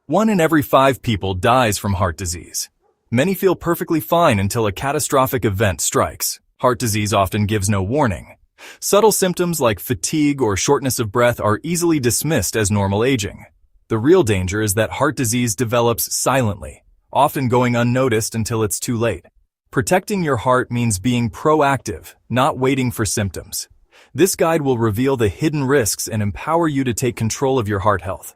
1 in every 5 people dies from heart disease. Many feel perfectly fine until a catastrophic event strikes. Heart disease often gives no warning. Subtle symptoms like fatigue or shortness of breath are easily dismissed as normal aging. The real danger is that heart disease develops silently, often going unnoticed until it's too late. Protecting your heart means being proactive, not waiting for symptoms. This guide will reveal the hidden risks and empower you to take control of your heart health.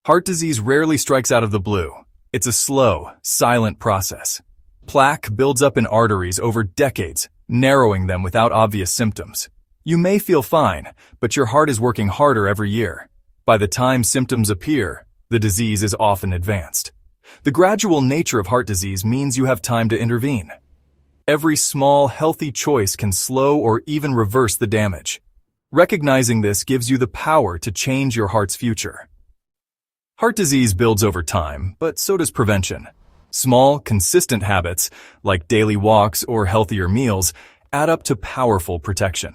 Heart disease rarely strikes out of the blue. It's a slow, silent process. Plaque builds up in arteries over decades, narrowing them without obvious symptoms. You may feel fine, but your heart is working harder every year. By the time symptoms appear, the disease is often advanced. The gradual nature of heart disease means you have time to intervene. Every small, healthy choice can slow or even reverse the damage. Recognizing this gives you the power to change your heart's future. Heart disease builds over time, but so does prevention. Small, consistent habits, like daily walks or healthier meals, add up to powerful protection.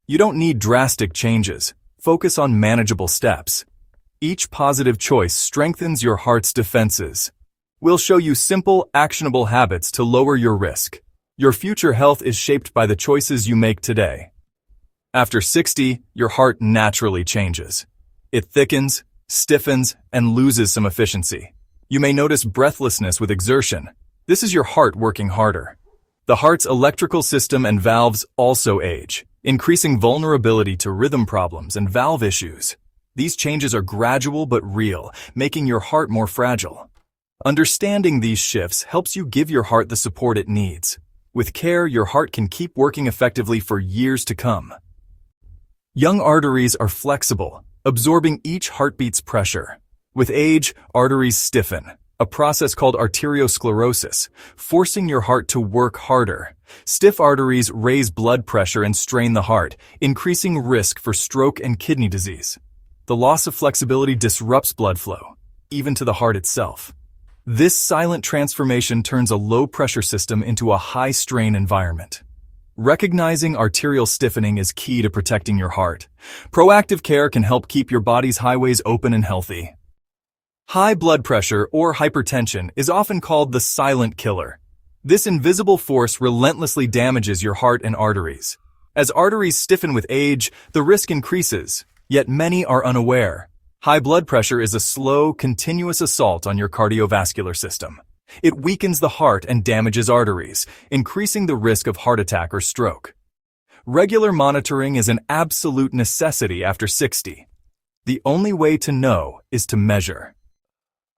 You don't need drastic changes. Focus on manageable steps. Each positive choice strengthens your heart's defenses. We'll show you simple, actionable habits to lower your risk. Your future health is shaped by the choices you make today. After 60, your heart naturally changes. It thickens, stiffens, and loses some efficiency. You may notice breathlessness with exertion. This is your heart working harder. The heart's electrical system and valves also age, increasing vulnerability to rhythm problems and valve issues. These changes are gradual but real, making your heart more fragile. Understanding these shifts helps you give your heart the support it needs. With care, your heart can keep working effectively for years to come. Young arteries are flexible, absorbing each heartbeat's pressure. With age, arteries stiffen, a process called arteriosclerosis, forcing your heart to work harder. Stiff arteries raise blood pressure and strain the heart, increasing risk for stroke and kidney disease. The loss of flexibility disrupts blood flow, even to the heart itself. This silent transformation turns a low-pressure system into a high-strain environment. Recognizing arterial stiffening is key to protecting your heart. Proactive care can help keep your body's highways open and healthy. High blood pressure or hypertension is often called the silent killer. This invisible force relentlessly damages your heart and arteries. As arteries stiffen with age, the risk increases, yet many are unaware. High blood pressure is a slow, continuous assault on your cardiovascular system. It weakens the heart and damages arteries, increasing the risk of heart attack or stroke. Regular monitoring is an absolute necessity after 60. The only way to know is to measure.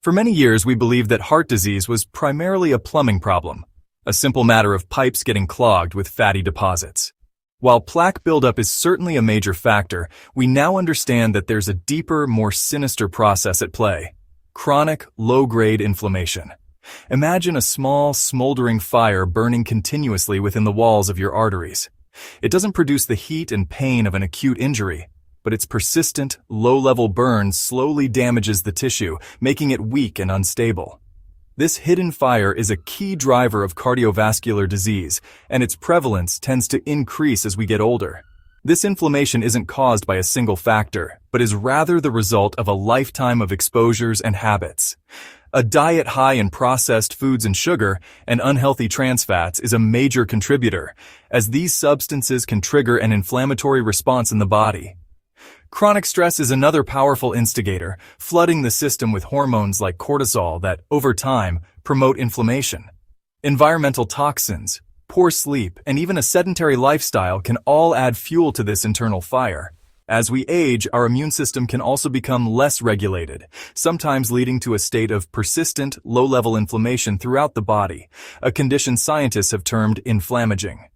For many years, we believed that heart disease was primarily a plumbing problem, a simple matter of pipes getting clogged with fatty deposits. While plaque buildup is certainly a major factor, we now understand that there's a deeper, more sinister process at play: chronic, low-grade inflammation. Imagine a small, smoldering fire burning continuously within the walls of your arteries. It doesn't produce the heat and pain of an acute injury, but its persistent, low-level burn slowly damages the tissue, making it weak and unstable. This hidden fire is a key driver of cardiovascular disease, and its prevalence tends to increase as we get older. This inflammation isn't caused by a single factor, but is rather the result of a lifetime of exposures and habits. A diet high in processed foods and sugar and unhealthy trans fats is a major contributor, as these substances can trigger an inflammatory response in the body. Chronic stress is another powerful instigator, flooding the system with hormones like cortisol that, over time, promote inflammation. Environmental toxins, poor sleep, and even a sedentary lifestyle can all add fuel to this internal fire. As we age, our immune system can also become less regulated, sometimes leading to a state of persistent, low-level inflammation throughout the body, a condition scientists have termed inflammaging.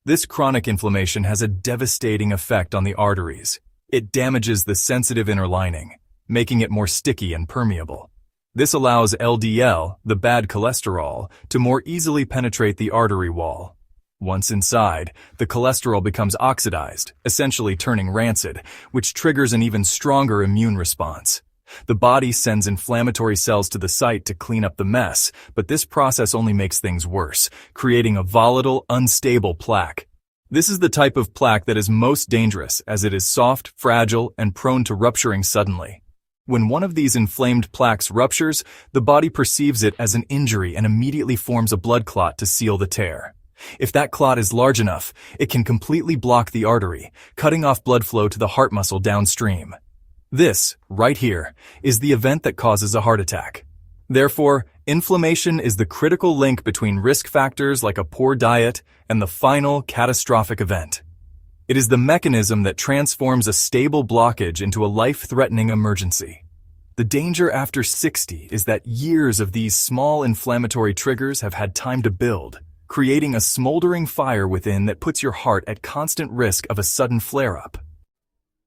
This chronic inflammation has a devastating effect on the arteries. It damages the sensitive inner lining, making it more sticky and permeable. This allows LDL, the bad cholesterol, to more easily penetrate the artery wall. Once inside, the cholesterol becomes oxidized, essentially turning rancid, which triggers an even stronger immune response. The body sends inflammatory cells to the site to clean up the mess, but this process only makes things worse, creating a volatile, unstable plaque. This is the type of plaque that is most dangerous, as it is soft, fragile, and prone to rupturing suddenly. When one of these inflamed plaques ruptures, the body perceives it as an injury and immediately forms a blood clot to seal the tear. If that clot is large enough, it can completely block the artery, cutting off blood flow to the heart muscle downstream. This, right here, is the event that causes a heart attack. Therefore, inflammation is the critical link between risk factors like a poor diet and the final catastrophic event. It is the mechanism that transforms a stable blockage into a life-threatening emergency. The danger after 60 is that years of these small inflammatory triggers have had time to build, creating a smoldering fire within that puts your heart at constant risk of a sudden flare-up.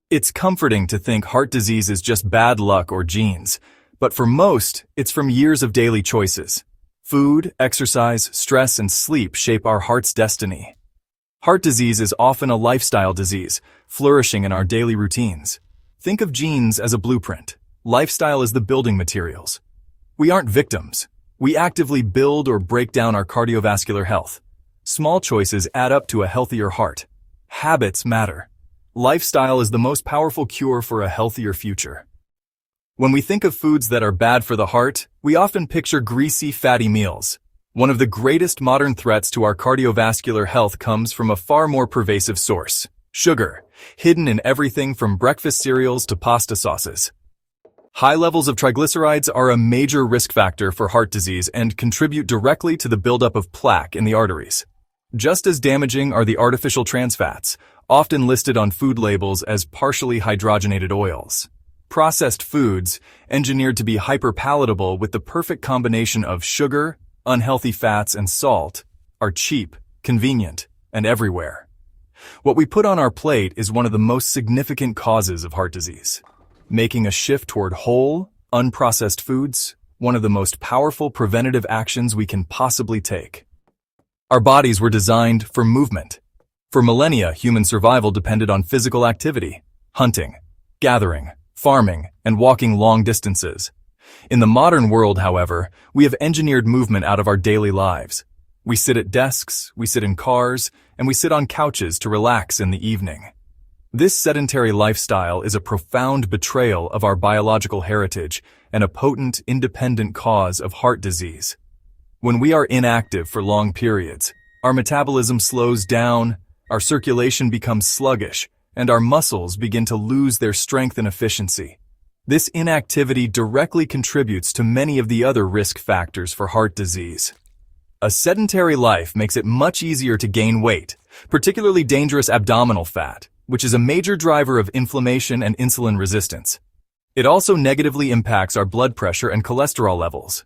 It's comforting to think heart disease is just bad luck or genes, but for most, it's from years of daily choices. Food, exercise, stress, and sleep shape our heart's destiny. Heart disease is often a lifestyle disease, flourishing in our daily routines. Think of genes as a blueprint. Lifestyle is the building materials. We aren't victims. We actively build or break down our cardiovascular health. Small choices add up to a healthier heart. Habits matter. Lifestyle is the most powerful cure for a healthier future. When we think of foods that are bad for the heart, we often picture greasy, fatty meals. One of the greatest modern threats to our cardiovascular health comes from a far more pervasive source: sugar, hidden in everything from breakfast cereals to pasta sauces. High levels of triglycerides are a major risk factor for heart disease and contribute directly to the buildup of plaque in the arteries. Just as damaging are the artificial trans fats, often listed on food labels as partially hydrogenated oils. Processed foods, engineered to be hyperpalatable with the perfect combination of sugar, unhealthy fats, and salt, are cheap, convenient, and everywhere. What we put on our plate is one of the most significant causes of heart disease. Making a shift toward whole, unprocessed foods, one of the most powerful preventative actions we can possibly take. Our bodies were designed for movement. For millennia, human survival depended on physical activity: hunting, gathering, farming, and walking long distances. In the modern world, however, we have engineered movement out of our daily lives. We sit at desks, we sit in cars, and we sit on couches to relax in the evening. This sedentary lifestyle is a profound betrayal of our biological heritage and a potent, independent cause of heart disease. When we are inactive for long periods, our metabolism slows down, our circulation becomes sluggish, and our muscles begin to lose their strength and efficiency. This inactivity directly contributes to many of the other risk factors for heart disease. A sedentary life makes it much easier to gain weight, particularly dangerous abdominal fat, which is a major driver of inflammation and insulin resistance. It also negatively impacts our blood pressure and cholesterol levels.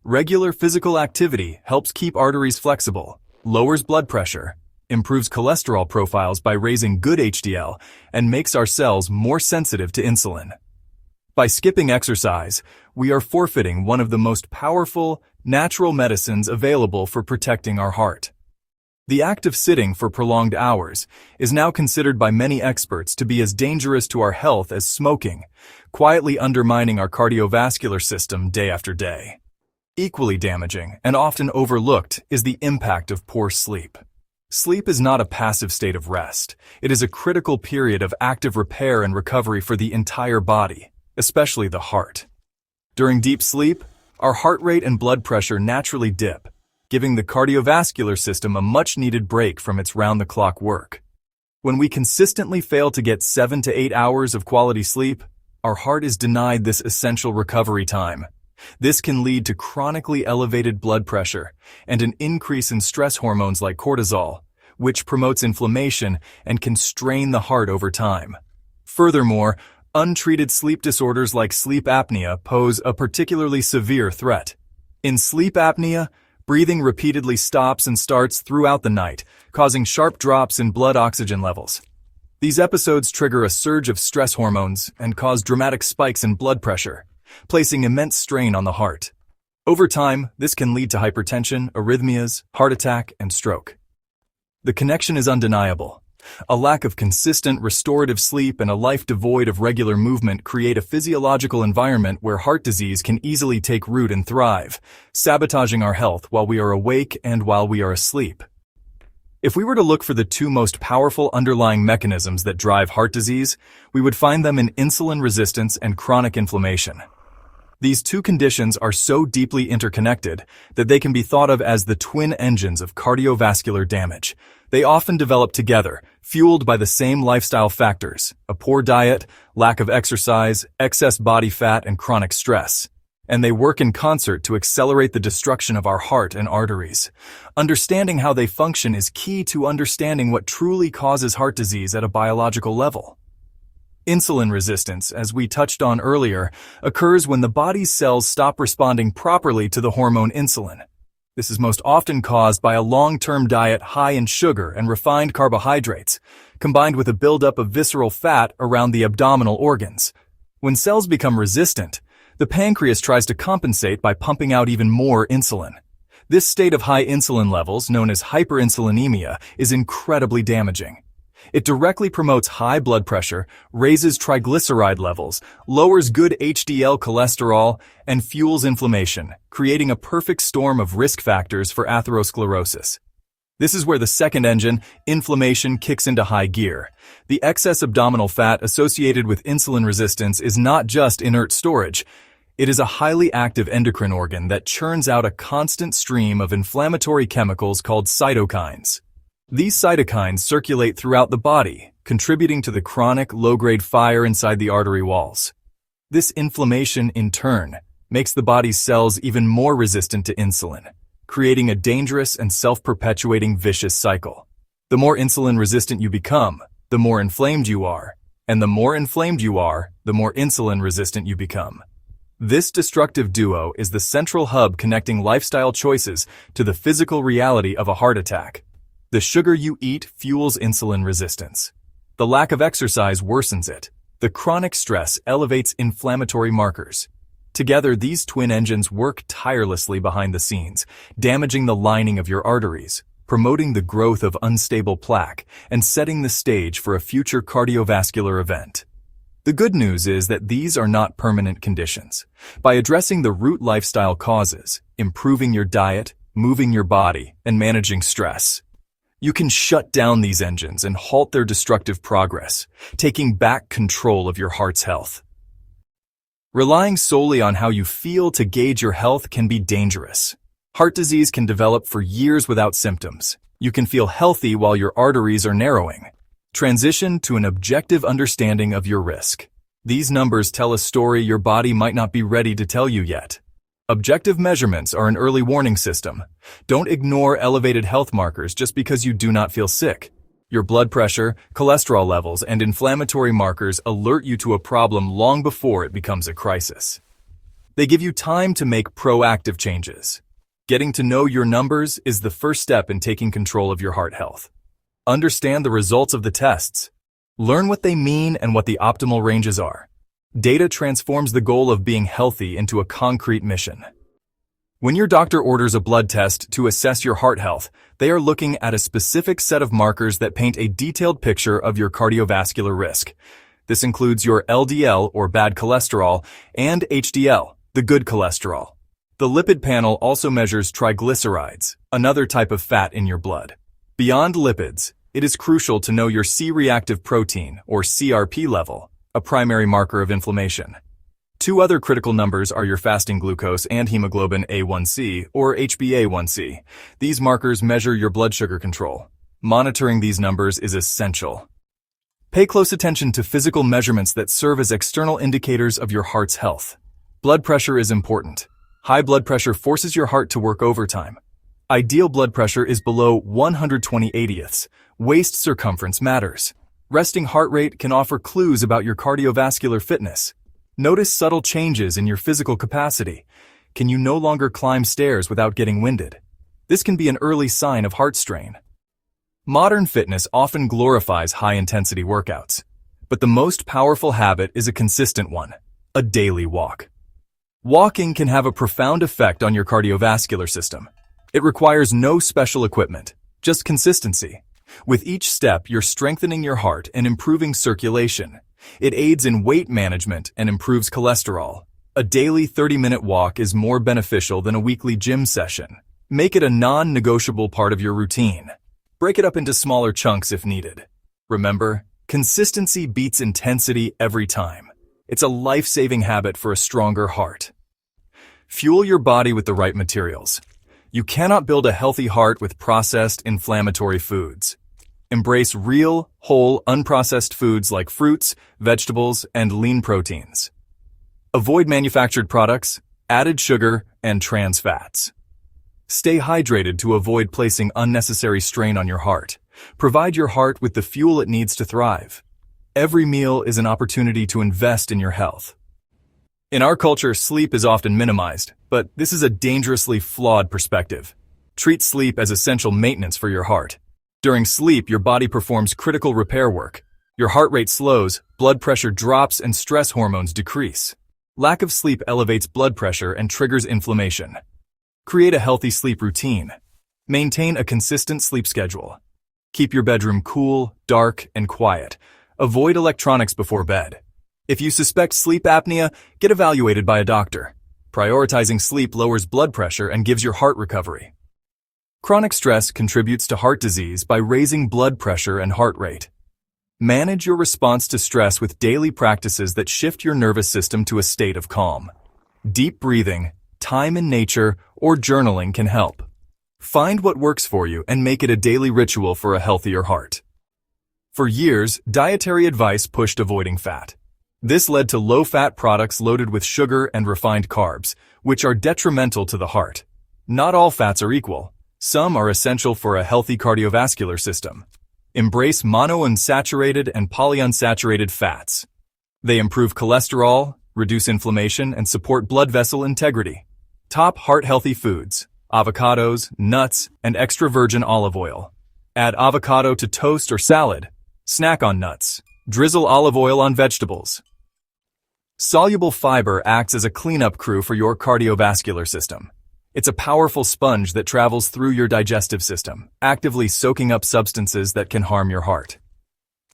Regular physical activity helps keep arteries flexible, lowers blood pressure, improves cholesterol profiles by raising good HDL, and makes our cells more sensitive to insulin. By skipping exercise, we are forfeiting one of the most powerful, natural medicines available for protecting our heart. The act of sitting for prolonged hours is now considered by many experts to be as dangerous to our health as smoking, quietly undermining our cardiovascular system day after day. Equally damaging, and often overlooked, is the impact of poor sleep. Sleep is not a passive state of rest. It is a critical period of active repair and recovery for the entire body, especially the heart. During deep sleep, our heart rate and blood pressure naturally dip, giving the cardiovascular system a much-needed break from its round-the-clock work. When we consistently fail to get 7 to 8 hours of quality sleep, our heart is denied this essential recovery time. This can lead to chronically elevated blood pressure and an increase in stress hormones like cortisol, which promotes inflammation and can strain the heart over time. Furthermore, untreated sleep disorders like sleep apnea pose a particularly severe threat. In sleep apnea, breathing repeatedly stops and starts throughout the night, causing sharp drops in blood oxygen levels. These episodes trigger a surge of stress hormones and cause dramatic spikes in blood pressure, placing immense strain on the heart. Over time, this can lead to hypertension, arrhythmias, heart attack, and stroke. The connection is undeniable. A lack of consistent, restorative sleep and a life devoid of regular movement create a physiological environment where heart disease can easily take root and thrive, sabotaging our health while we are awake and while we are asleep. If we were to look for the two most powerful underlying mechanisms that drive heart disease, we would find them in insulin resistance and chronic inflammation. These two conditions are so deeply interconnected that they can be thought of as the twin engines of cardiovascular damage. They often develop together, fueled by the same lifestyle factors: a poor diet, lack of exercise, excess body fat, and chronic stress. And they work in concert to accelerate the destruction of our heart and arteries. Understanding how they function is key to understanding what truly causes heart disease at a biological level. Insulin resistance, as we touched on earlier, occurs when the body's cells stop responding properly to the hormone insulin. This is most often caused by a long-term diet high in sugar and refined carbohydrates, combined with a buildup of visceral fat around the abdominal organs. When cells become resistant, the pancreas tries to compensate by pumping out even more insulin. This state of high insulin levels, known as hyperinsulinemia, is incredibly damaging. It directly promotes high blood pressure, raises triglyceride levels, lowers good HDL cholesterol, and fuels inflammation, creating a perfect storm of risk factors for atherosclerosis. This is where the second engine, inflammation, kicks into high gear. The excess abdominal fat associated with insulin resistance is not just inert storage. It is a highly active endocrine organ that churns out a constant stream of inflammatory chemicals called cytokines. These cytokines circulate throughout the body, contributing to the chronic, low-grade fire inside the artery walls. This inflammation, in turn, makes the body's cells even more resistant to insulin, creating a dangerous and self-perpetuating vicious cycle. The more insulin-resistant you become, the more inflamed you are, and the more inflamed you are, the more insulin-resistant you become. This destructive duo is the central hub connecting lifestyle choices to the physical reality of a heart attack. The sugar you eat fuels insulin resistance. The lack of exercise worsens it. The chronic stress elevates inflammatory markers. Together, these twin engines work tirelessly behind the scenes, damaging the lining of your arteries, promoting the growth of unstable plaque, and setting the stage for a future cardiovascular event. The good news is that these are not permanent conditions. By addressing the root lifestyle causes, improving your diet, moving your body, and managing stress, you can shut down these engines and halt their destructive progress, taking back control of your heart's health. Relying solely on how you feel to gauge your health can be dangerous. Heart disease can develop for years without symptoms. You can feel healthy while your arteries are narrowing. Transition to an objective understanding of your risk. These numbers tell a story your body might not be ready to tell you yet. Objective measurements are an early warning system. Don't ignore elevated health markers just because you do not feel sick. Your blood pressure, cholesterol levels, and inflammatory markers alert you to a problem long before it becomes a crisis. They give you time to make proactive changes. Getting to know your numbers is the first step in taking control of your heart health. Understand the results of the tests. Learn what they mean and what the optimal ranges are. Data transforms the goal of being healthy into a concrete mission. When your doctor orders a blood test to assess your heart health, they are looking at a specific set of markers that paint a detailed picture of your cardiovascular risk. This includes your LDL, or bad cholesterol, and HDL, the good cholesterol. The lipid panel also measures triglycerides, another type of fat in your blood. Beyond lipids, it is crucial to know your C-reactive protein, or CRP level, a primary marker of inflammation. Two other critical numbers are your fasting glucose and hemoglobin A1C, or HbA1c. These markers measure your blood sugar control. Monitoring these numbers is essential. Pay close attention to physical measurements that serve as external indicators of your heart's health. Blood pressure is important. High blood pressure forces your heart to work overtime. Ideal blood pressure is below 120/80ths. Waist circumference matters. Resting heart rate can offer clues about your cardiovascular fitness. Notice subtle changes in your physical capacity. Can you no longer climb stairs without getting winded? This can be an early sign of heart strain. Modern fitness often glorifies high-intensity workouts, but the most powerful habit is a consistent one: a daily walk. Walking can have a profound effect on your cardiovascular system. It requires no special equipment, just consistency. With each step, you're strengthening your heart and improving circulation. It aids in weight management and improves cholesterol. A daily 30-minute walk is more beneficial than a weekly gym session. Make it a non-negotiable part of your routine. Break it up into smaller chunks if needed. Remember, consistency beats intensity every time. It's a life-saving habit for a stronger heart. Fuel your body with the right materials. You cannot build a healthy heart with processed, inflammatory foods. Embrace real, whole, unprocessed foods like fruits, vegetables, and lean proteins. Avoid manufactured products, added sugar, and trans fats. Stay hydrated to avoid placing unnecessary strain on your heart. Provide your heart with the fuel it needs to thrive. Every meal is an opportunity to invest in your health. In our culture, sleep is often minimized, but this is a dangerously flawed perspective. Treat sleep as essential maintenance for your heart. During sleep, your body performs critical repair work. Your heart rate slows, blood pressure drops, and stress hormones decrease. Lack of sleep elevates blood pressure and triggers inflammation. Create a healthy sleep routine. Maintain a consistent sleep schedule. Keep your bedroom cool, dark, and quiet. Avoid electronics before bed. If you suspect sleep apnea, get evaluated by a doctor. Prioritizing sleep lowers blood pressure and gives your heart recovery. Chronic stress contributes to heart disease by raising blood pressure and heart rate. Manage your response to stress with daily practices that shift your nervous system to a state of calm. Deep breathing, time in nature, or journaling can help. Find what works for you and make it a daily ritual for a healthier heart. For years, dietary advice pushed avoiding fat. This led to low-fat products loaded with sugar and refined carbs, which are detrimental to the heart. Not all fats are equal. Some are essential for a healthy cardiovascular system. Embrace monounsaturated and polyunsaturated fats. They improve cholesterol, reduce inflammation, and support blood vessel integrity. Top heart-healthy foods: avocados, nuts, and extra virgin olive oil. Add avocado to toast or salad. Snack on nuts. Drizzle olive oil on vegetables. Soluble fiber acts as a cleanup crew for your cardiovascular system. It's a powerful sponge that travels through your digestive system, actively soaking up substances that can harm your heart.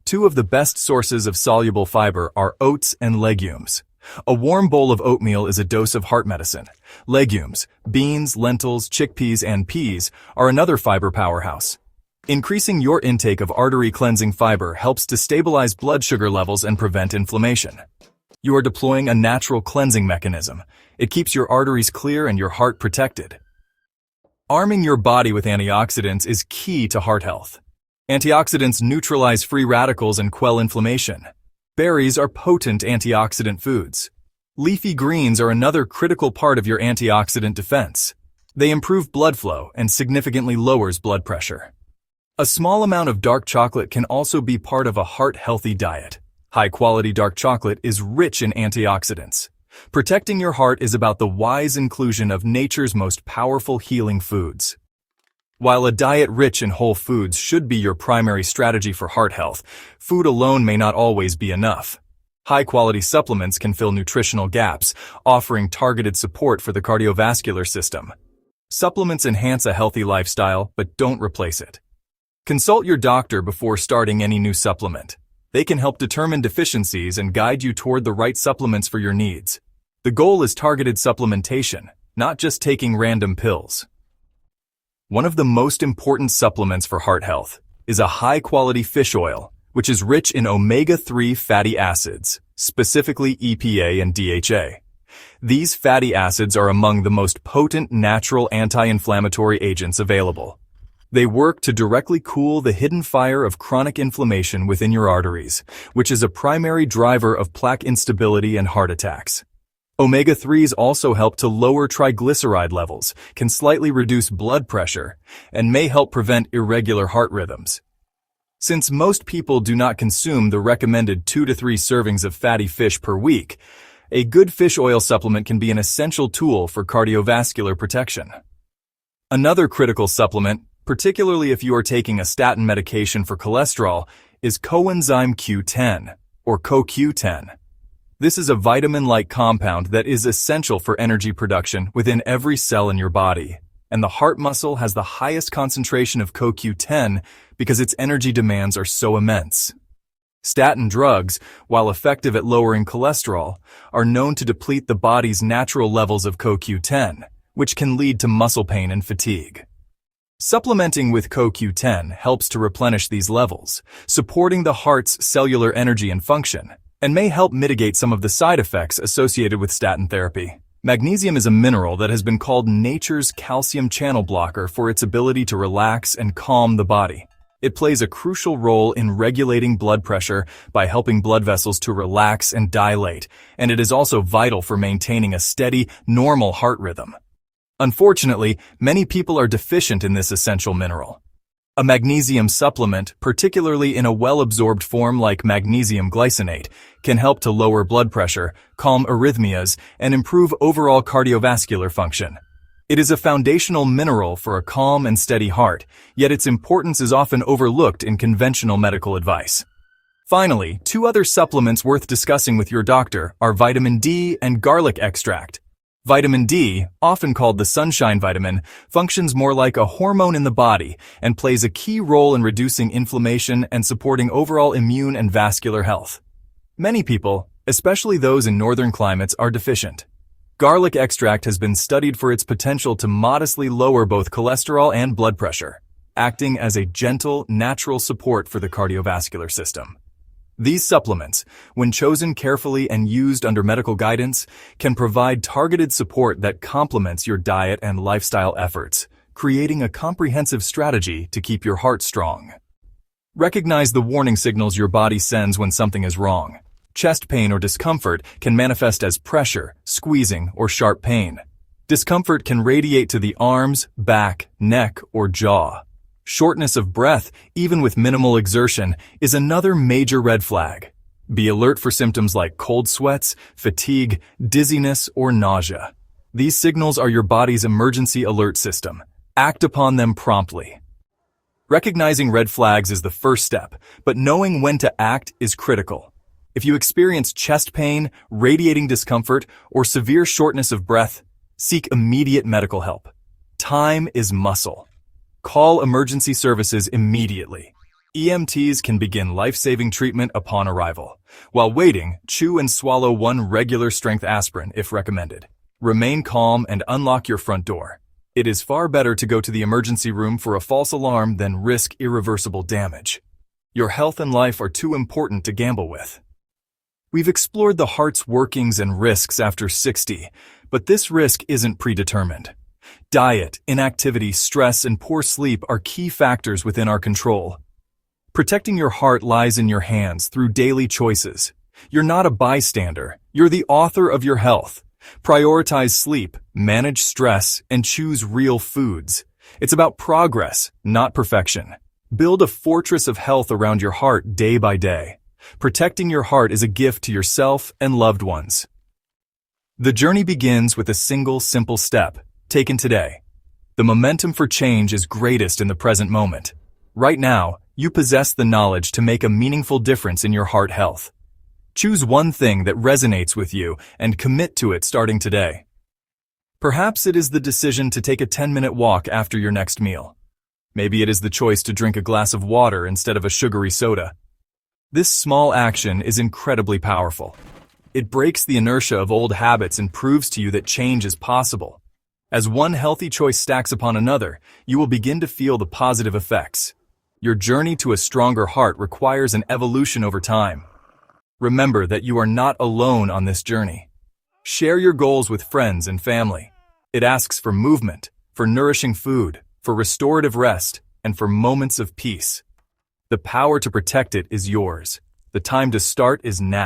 Two of the best sources of soluble fiber are oats and legumes. A warm bowl of oatmeal is a dose of heart medicine. Legumes, beans, lentils, chickpeas, and peas are another fiber powerhouse. Increasing your intake of artery-cleansing fiber helps to stabilize blood sugar levels and prevent inflammation. You are deploying a natural cleansing mechanism. It keeps your arteries clear and your heart protected. Arming your body with antioxidants is key to heart health. Antioxidants neutralize free radicals and quell inflammation. Berries are potent antioxidant foods. Leafy greens are another critical part of your antioxidant defense. They improve blood flow and significantly lowers blood pressure. A small amount of dark chocolate can also be part of a heart-healthy diet. High-quality dark chocolate is rich in antioxidants. Protecting your heart is about the wise inclusion of nature's most powerful healing foods. While a diet rich in whole foods should be your primary strategy for heart health, food alone may not always be enough. High-quality supplements can fill nutritional gaps, offering targeted support for the cardiovascular system. Supplements enhance a healthy lifestyle, but don't replace it. Consult your doctor before starting any new supplement. They can help determine deficiencies and guide you toward the right supplements for your needs. The goal is targeted supplementation, not just taking random pills. One of the most important supplements for heart health is a high-quality fish oil, which is rich in omega-3 fatty acids, specifically EPA and DHA. These fatty acids are among the most potent natural anti-inflammatory agents available. They work to directly cool the hidden fire of chronic inflammation within your arteries, which is a primary driver of plaque instability and heart attacks. Omega-3s also help to lower triglyceride levels, can slightly reduce blood pressure, and may help prevent irregular heart rhythms. Since most people do not consume the recommended 2 to 3 servings of fatty fish per week, a good fish oil supplement can be an essential tool for cardiovascular protection. Another critical supplement, particularly if you are taking a statin medication for cholesterol, is coenzyme Q10, or CoQ10. This is a vitamin-like compound that is essential for energy production within every cell in your body, and the heart muscle has the highest concentration of CoQ10 because its energy demands are so immense. Statin drugs, while effective at lowering cholesterol, are known to deplete the body's natural levels of CoQ10, which can lead to muscle pain and fatigue. Supplementing with CoQ10 helps to replenish these levels, supporting the heart's cellular energy and function, and may help mitigate some of the side effects associated with statin therapy. Magnesium is a mineral that has been called nature's calcium channel blocker for its ability to relax and calm the body. It plays a crucial role in regulating blood pressure by helping blood vessels to relax and dilate, and it is also vital for maintaining a steady, normal heart rhythm. Unfortunately, many people are deficient in this essential mineral. A magnesium supplement, particularly in a well-absorbed form like magnesium glycinate, can help to lower blood pressure, calm arrhythmias, and improve overall cardiovascular function. It is a foundational mineral for a calm and steady heart, yet its importance is often overlooked in conventional medical advice. Finally, two other supplements worth discussing with your doctor are vitamin D and garlic extract. Vitamin D, often called the sunshine vitamin, functions more like a hormone in the body and plays a key role in reducing inflammation and supporting overall immune and vascular health. Many people, especially those in northern climates, are deficient. Garlic extract has been studied for its potential to modestly lower both cholesterol and blood pressure, acting as a gentle, natural support for the cardiovascular system. These supplements, when chosen carefully and used under medical guidance, can provide targeted support that complements your diet and lifestyle efforts, creating a comprehensive strategy to keep your heart strong. Recognize the warning signals your body sends when something is wrong. Chest pain or discomfort can manifest as pressure, squeezing, or sharp pain. Discomfort can radiate to the arms, back, neck, or jaw. Shortness of breath, even with minimal exertion, is another major red flag. Be alert for symptoms like cold sweats, fatigue, dizziness, or nausea. These signals are your body's emergency alert system. Act upon them promptly. Recognizing red flags is the first step, but knowing when to act is critical. If you experience chest pain, radiating discomfort, or severe shortness of breath, seek immediate medical help. Time is muscle. Call emergency services immediately. EMTs can begin life-saving treatment upon arrival. While waiting, chew and swallow one regular-strength aspirin if recommended. Remain calm and unlock your front door. It is far better to go to the emergency room for a false alarm than risk irreversible damage. Your health and life are too important to gamble with. We've explored the heart's workings and risks after 60, but this risk isn't predetermined. Diet, inactivity, stress, and poor sleep are key factors within our control. Protecting your heart lies in your hands through daily choices. You're not a bystander. You're the author of your health. Prioritize sleep, manage stress, and choose real foods. It's about progress, not perfection. Build a fortress of health around your heart day by day. Protecting your heart is a gift to yourself and loved ones. The journey begins with a single, simple step, taken today. The momentum for change is greatest in the present moment. Right now, you possess the knowledge to make a meaningful difference in your heart health. Choose one thing that resonates with you and commit to it starting today. Perhaps it is the decision to take a 10-minute walk after your next meal. Maybe it is the choice to drink a glass of water instead of a sugary soda. This small action is incredibly powerful. It breaks the inertia of old habits and proves to you that change is possible. As one healthy choice stacks upon another, you will begin to feel the positive effects. Your journey to a stronger heart requires an evolution over time. Remember that you are not alone on this journey. Share your goals with friends and family. It asks for movement, for nourishing food, for restorative rest, and for moments of peace. The power to protect it is yours. The time to start is now.